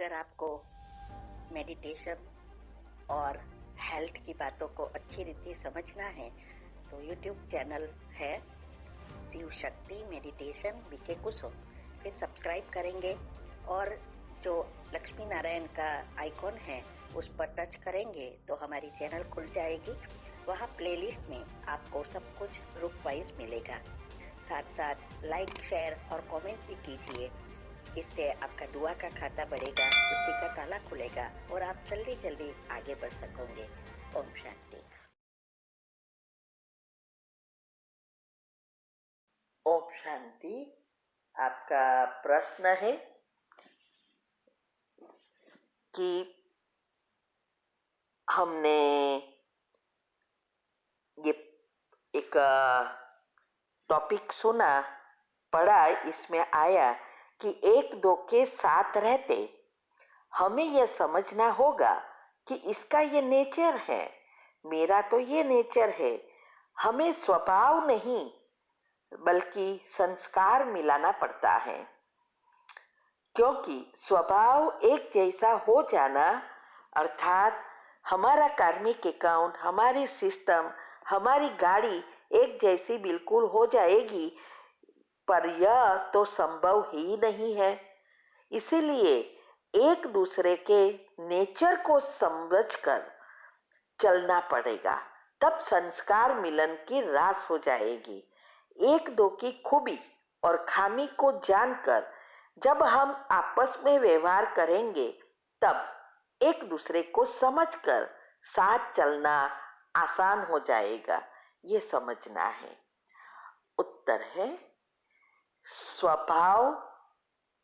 अगर आपको मेडिटेशन और हेल्थ की बातों को अच्छी रीति समझना है तो यूट्यूब चैनल है शिव शक्ति मेडिटेशन बीके कुसुम, फिर सब्सक्राइब करेंगे और जो लक्ष्मी नारायण का आइकॉन है उस पर टच करेंगे तो हमारी चैनल खुल जाएगी। वहाँ प्लेलिस्ट में आपको सब कुछ ग्रुप वाइज मिलेगा। साथ साथ लाइक शेयर और कमेंट भी कीजिए, इससे आपका दुआ का खाता बढ़ेगा, बुद्धि का ताला खुलेगा और आप जल्दी जल्दी आगे बढ़ सकोगे। ओम शांति। ओम शांति। आपका प्रश्न है कि हमने ये एक टॉपिक सुना, पढ़ा, इसमें आया कि एक दो के साथ रहते हमें यह समझना होगा कि इसका ये नेचर है, मेरा तो ये नेचर है। हमें स्वभाव नहीं बल्कि संस्कार मिलाना पड़ता है, क्योंकि स्वभाव एक जैसा हो जाना अर्थात हमारा कार्मिक अकाउंट, हमारी सिस्टम, हमारी गाड़ी एक जैसी बिल्कुल हो जाएगी, पर यह तो संभव ही नहीं है। इसीलिए एक दूसरे के नेचर को समझकर चलना पड़ेगा, तब संस्कार मिलन की रास हो जाएगी। एक दो की खूबी और खामी को जानकर जब हम आपस में व्यवहार करेंगे तब एक दूसरे को समझकर साथ चलना आसान हो जाएगा, ये समझना है। उत्तर है स्वभाव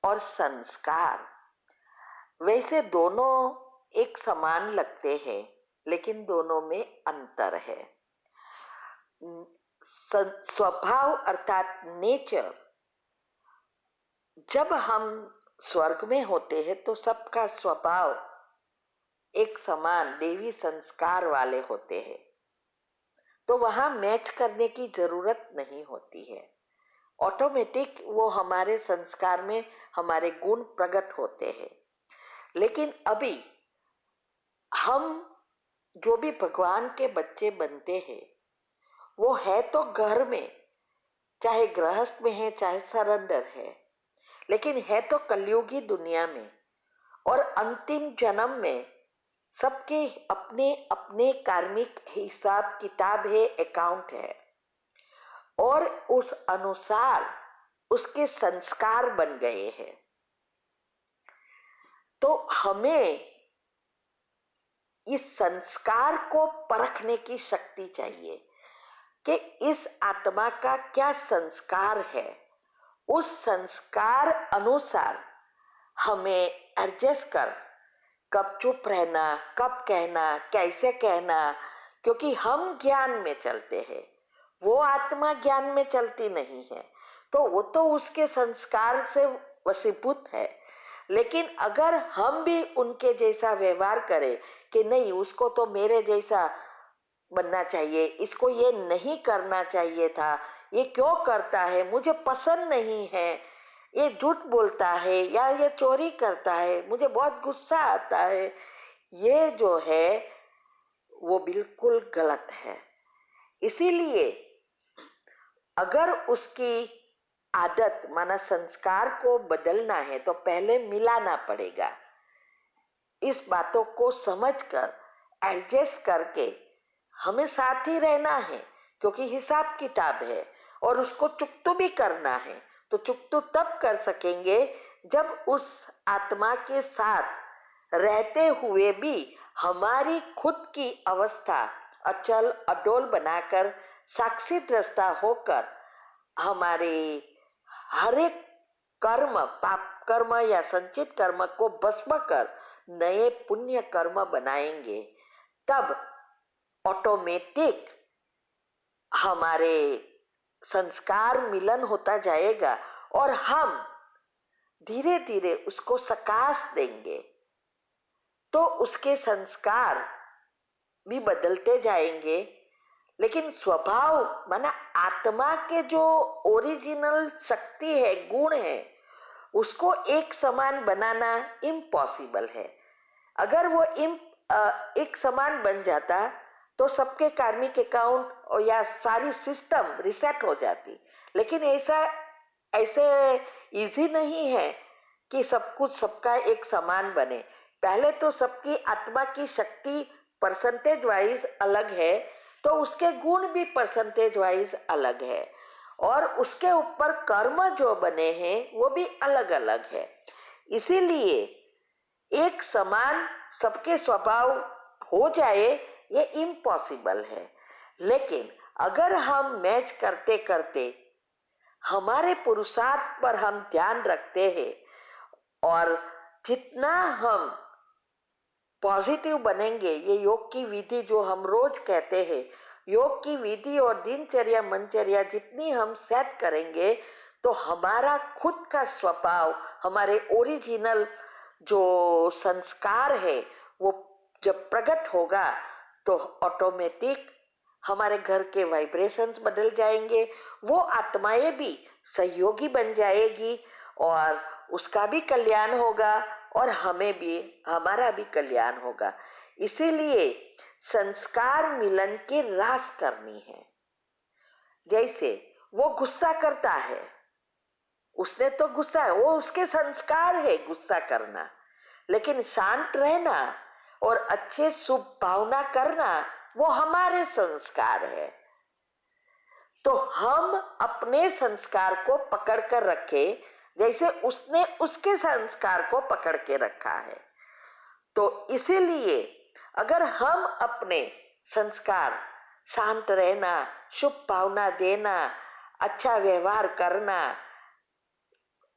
और संस्कार। वैसे दोनों एक समान लगते हैं, लेकिन दोनों में अंतर है। स्वभाव अर्थात नेचर, जब हम स्वर्ग में होते हैं तो सबका स्वभाव एक समान देवी संस्कार वाले होते हैं, तो वहां मैच करने की जरूरत नहीं होती है। ऑटोमेटिक वो हमारे संस्कार में हमारे गुण प्रकट होते हैं। लेकिन अभी हम जो भी भगवान के बच्चे बनते हैं वो है तो घर में, चाहे गृहस्थ में है चाहे सरेंडर है, लेकिन है तो कलयुगी दुनिया में। और अंतिम जन्म में सबके अपने अपने कार्मिक हिसाब किताब है, अकाउंट है, और उस अनुसार उसके संस्कार बन गए हैं। तो हमें इस संस्कार को परखने की शक्ति चाहिए कि इस आत्मा का क्या संस्कार है। उस संस्कार अनुसार हमें एडजस्ट कर कब चुप रहना, कब कहना, कैसे कहना, क्योंकि हम ज्ञान में चलते हैं, वो आत्मा ज्ञान में चलती नहीं है, तो वो तो उसके संस्कार से वशीभूत है। लेकिन अगर हम भी उनके जैसा व्यवहार करें कि नहीं उसको तो मेरे जैसा बनना चाहिए, इसको ये नहीं करना चाहिए था, ये क्यों करता है, मुझे पसंद नहीं है, ये झूठ बोलता है या ये चोरी करता है, मुझे बहुत गुस्सा आता है, ये जो है वो बिल्कुल गलत है। इसीलिए अगर उसकी आदत माना संस्कार को बदलना है तो पहले मिलाना पड़ेगा। इस बातों को समझकर एडजस्ट करके हमें साथ ही रहना है, क्योंकि हिसाब किताब है और उसको चुकतो भी करना है। तो चुकतो तब कर सकेंगे जब उस आत्मा के साथ रहते हुए भी हमारी खुद की अवस्था अचल अडोल बनाकर साक्षी दृष्टा होकर हमारे हर एक कर्म, पाप कर्म या संचित कर्म को भस्म कर नए पुण्य कर्म बनाएंगे, तब ऑटोमेटिक हमारे संस्कार मिलन होता जाएगा और हम धीरे धीरे उसको सकाश देंगे, तो उसके संस्कार भी बदलते जाएंगे। लेकिन स्वभाव माना आत्मा के जो ओरिजिनल शक्ति है, गुण है, उसको एक समान बनाना इम्पॉसिबल है। अगर वो एक समान बन जाता तो सबके कार्मिक अकाउंट और या सारी सिस्टम रिसेट हो जाती। लेकिन ऐसा ऐसे इजी नहीं है कि सब कुछ सबका एक समान बने। पहले तो सबकी आत्मा की शक्ति परसेंटेज वाइज अलग है, तो उसके गुण भी परसेंटेज वाइज अलग है, और उसके ऊपर कर्म जो बने हैं वो भी अलग अलग है। इसीलिए एक समान सबके स्वभाव हो जाए ये इम्पॉसिबल है। लेकिन अगर हम मैच करते करते हमारे पुरुषार्थ पर हम ध्यान रखते हैं, और जितना हम पॉजिटिव बनेंगे, ये योग की विधि जो हम रोज कहते हैं, योग की विधि और दिनचर्या मनचर्या जितनी हम सेट करेंगे, तो हमारा खुद का स्वभाव, हमारे ओरिजिनल जो संस्कार है वो जब प्रकट होगा तो ऑटोमेटिक हमारे घर के वाइब्रेशंस बदल जाएंगे। वो आत्माएं भी सहयोगी बन जाएगी और उसका भी कल्याण होगा और हमें भी, हमारा भी कल्याण होगा। इसीलिए संस्कार मिलन की रास करनी है। जैसे वो गुस्सा करता है, उसने तो गुस्सा है, वो उसके संस्कार है गुस्सा करना, लेकिन शांत रहना और अच्छे शुभ भावना करना वो हमारे संस्कार है। तो हम अपने संस्कार को पकड़ कर रखे जैसे उसने उसके संस्कार को पकड़ के रखा है। तो इसीलिए अगर हम अपने संस्कार, शांत रहना, शुभ भावना देना, अच्छा व्यवहार करना,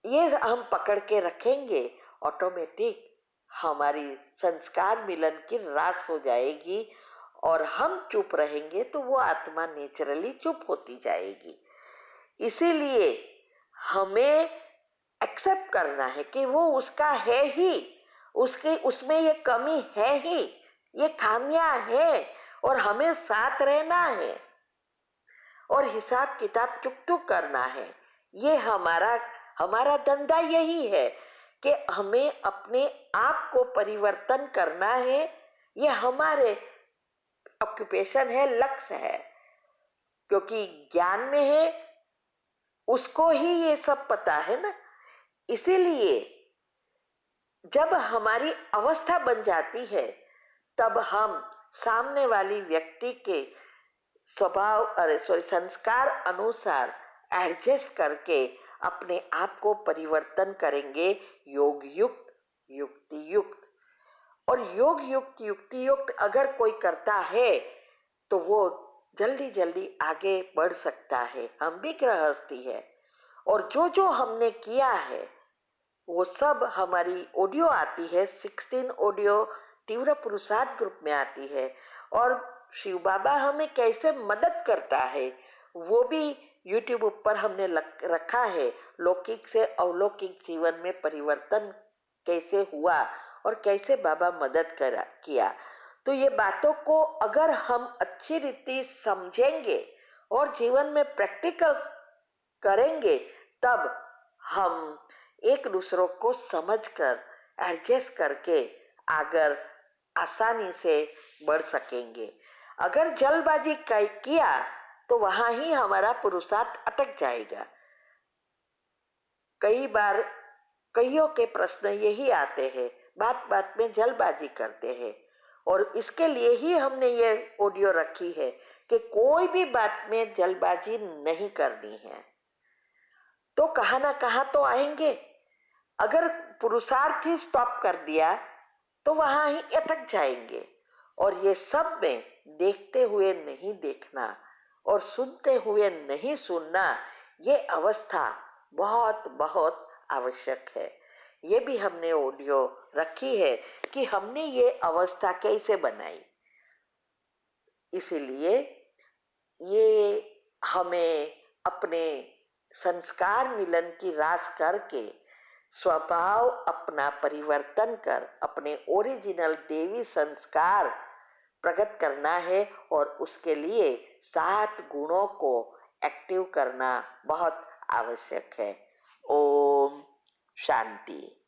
ये हम पकड़ के रखेंगे, ऑटोमेटिक हमारी संस्कार मिलन की रास हो जाएगी, और हम चुप रहेंगे तो वो आत्मा नेचुरली चुप होती जाएगी। इसीलिए हमें एक्सेप्ट करना है कि वो उसका है ही, उसके उसमें ये कमी है ही, ये खामियां है, और हमें साथ रहना है और हिसाब किताब चुप करना है। ये हमारा हमारा धंधा यही है कि हमें अपने आप को परिवर्तन करना है। ये हमारे ऑक्यूपेशन है, लक्ष्य है, क्योंकि ज्ञान में है उसको ही ये सब पता है ना। इसीलिए जब हमारी अवस्था बन जाती है तब हम सामने वाली व्यक्ति के स्वभाव, अरे सॉरी, संस्कार अनुसार एडजस्ट करके अपने आप को परिवर्तन करेंगे, योग युक्त, युक्ति युक्त। और योग युक्त, युक्ति युक्त अगर कोई करता है तो वो जल्दी जल्दी आगे बढ़ सकता है। हम भी गृहस्थी है, और जो जो हमने किया है वो सब हमारी ऑडियो आती है, 16 ऑडियो तीव्र पुरुषार्थ ग्रुप में आती है। और शिव बाबा हमें कैसे मदद करता है वो भी यूट्यूब ऊपर हमने रखा है। लौकिक से अलौकिक जीवन में परिवर्तन कैसे हुआ और कैसे बाबा मदद किया। तो ये बातों को अगर हम अच्छी रीति समझेंगे और जीवन में प्रैक्टिकल करेंगे, तब हम एक दूसरों को समझकर एडजस्ट करके आगे आसानी से बढ़ सकेंगे। अगर जल्दबाजी किया तो वहां ही हमारा पुरुषार्थ अटक जाएगा। कई बार कईयों के प्रश्न यही आते हैं, बात बात में जल्दबाजी करते हैं, और इसके लिए ही हमने ये ऑडियो रखी है कि कोई भी बात में जल्दबाजी नहीं करनी है, तो कहाँ ना कहाँ तो आएंगे। अगर पुरुषार्थ ही स्टॉप कर दिया तो वहां ही अटक जाएंगे। और ये सब में देखते हुए नहीं देखना और सुनते हुए नहीं सुनना, ये अवस्था बहुत बहुत आवश्यक है। ये भी हमने ऑडियो रखी है कि हमने ये अवस्था कैसे बनाई। इसीलिए ये हमें अपने संस्कार मिलन की रास करके स्वभाव अपना परिवर्तन कर अपने ओरिजिनल देवी संस्कार प्रकट करना है, और उसके लिए 7 गुणों को एक्टिव करना बहुत आवश्यक है। ओम शांति।